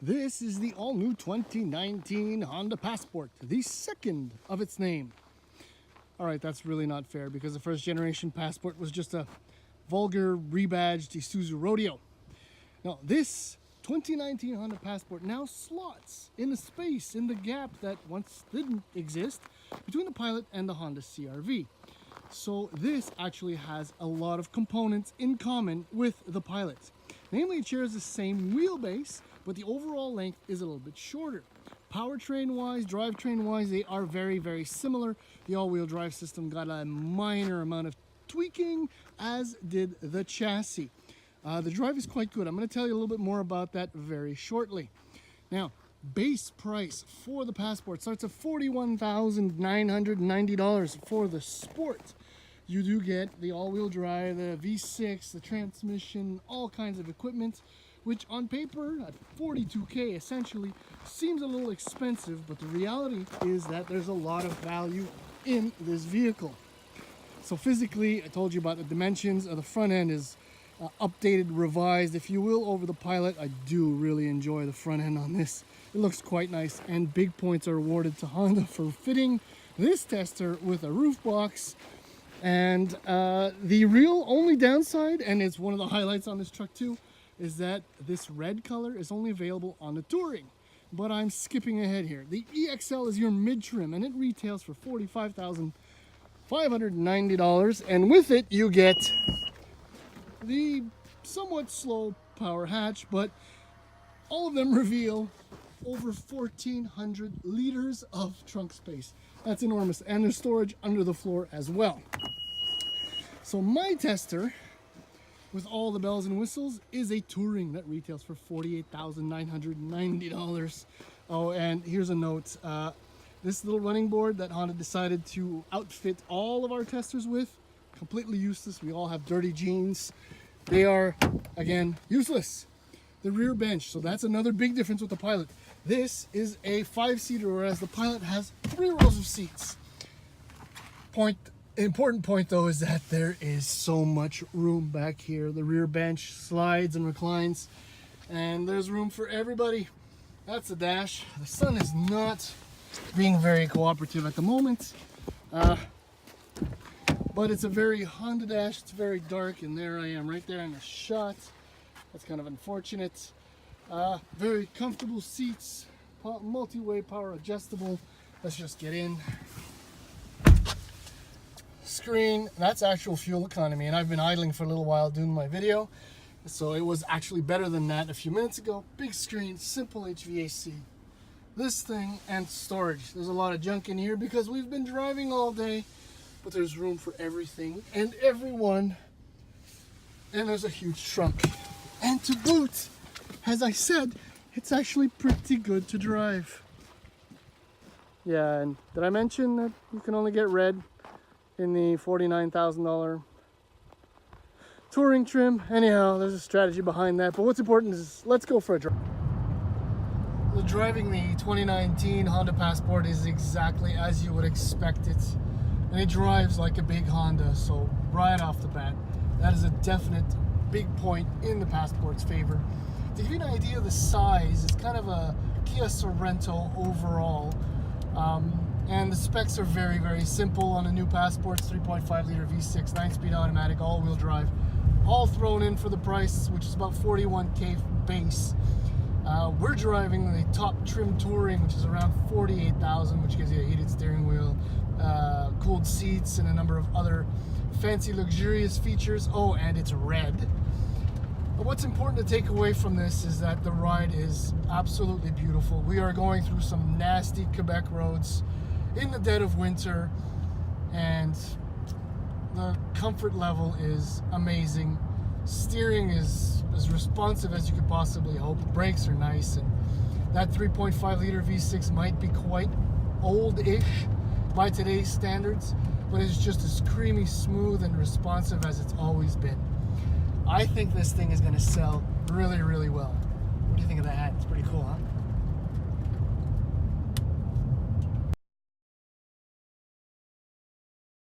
This is the all-new 2019 Honda Passport, the second of its name. All right, that's really not fair because the first generation Passport was just a vulgar rebadged Isuzu Rodeo. Now, this 2019 Honda Passport now slots in a space in the gap that once didn't exist between the Pilot and the Honda CR-V. So this actually has a lot of components in common with the Pilot. Namely, it shares the same wheelbase, but the overall length is a little bit shorter. Powertrain-wise, drivetrain-wise, they are very, very similar. The all-wheel drive system got a minor amount of tweaking, as did the chassis. The drive is quite good. I'm going to tell you a little bit more about that very shortly. Now, base price for the Passport starts at $41,990 for the Sport. You do get the all-wheel drive, the V6, the transmission, all kinds of equipment, which on paper at $42K essentially seems a little expensive, but the reality is that there's a lot of value in this vehicle. So physically, I told you about the dimensions of the front end is updated, revised, if you will, over the Pilot. I do really enjoy the front end on this. It looks quite nice, and big points are awarded to Honda for fitting this tester with a roof box. And the real only downside, and it's one of the highlights on this truck too, is that this red color is only available on the Touring. But I'm skipping ahead here. The EXL is your mid-trim, and it retails for $45,590. And with it, you get the somewhat slow power hatch, but all of them reveal over 1,400 liters of trunk space. That's enormous. And there's storage under the floor as well. So my tester, with all the bells and whistles, is a Touring that retails for $48,990. Oh, and here's a note. This little running board that Honda decided to outfit all of our testers with, completely useless. We all have dirty jeans. They are, again, useless. The rear bench, so that's another big difference with the Pilot. This is a 5-seater, whereas the Pilot has 3 rows of seats. Important point though is that there is so much room back here. The rear bench slides and reclines, and there's room for everybody. That's the dash. The sun is not being very cooperative at the moment, but it's a very Honda dash. It's very dark, and there I am right there in the shot. That's kind of unfortunate. Very comfortable seats, multi-way power adjustable. Let's just get in. Screen, that's actual fuel economy, and I've been idling for a little while doing my video, so it was actually better than that a few minutes ago. Big screen, simple HVAC, this thing, and storage. There's a lot of junk in here because we've been driving all day, but there's room for everything and everyone, and there's a huge trunk. And to boot, as I said, it's actually pretty good to drive. Yeah, and did I mention that you can only get red in the $49,000 Touring trim? Anyhow, there's a strategy behind that, but what's important is let's go for a drive. Driving the 2019 Honda Passport is exactly as you would expect it, and it drives like a big Honda, so right off the bat, that is a definite big point in the Passport's favor. To give you an idea of the size, it's kind of a Kia Sorento overall. And the specs are very, very simple on a new Passport. 3.5 liter V6, 9-speed automatic, all-wheel drive, all thrown in for the price, which is about $41K base. We're driving the top trim Touring, which is around $48,000, which gives you a heated steering wheel, cooled seats, and a number of other fancy, luxurious features. Oh, and it's red. But what's important to take away from this is that the ride is absolutely beautiful. We are going through some nasty Quebec roads in the dead of winter, and the comfort level is amazing. Steering is as responsive as you could possibly hope. Brakes are nice, and that 3.5 liter V6 might be quite old-ish by today's standards, but it's just as creamy, smooth, and responsive as it's always been. I think this thing is going to sell really, really well. What do you think of that hat? It's pretty cool, huh?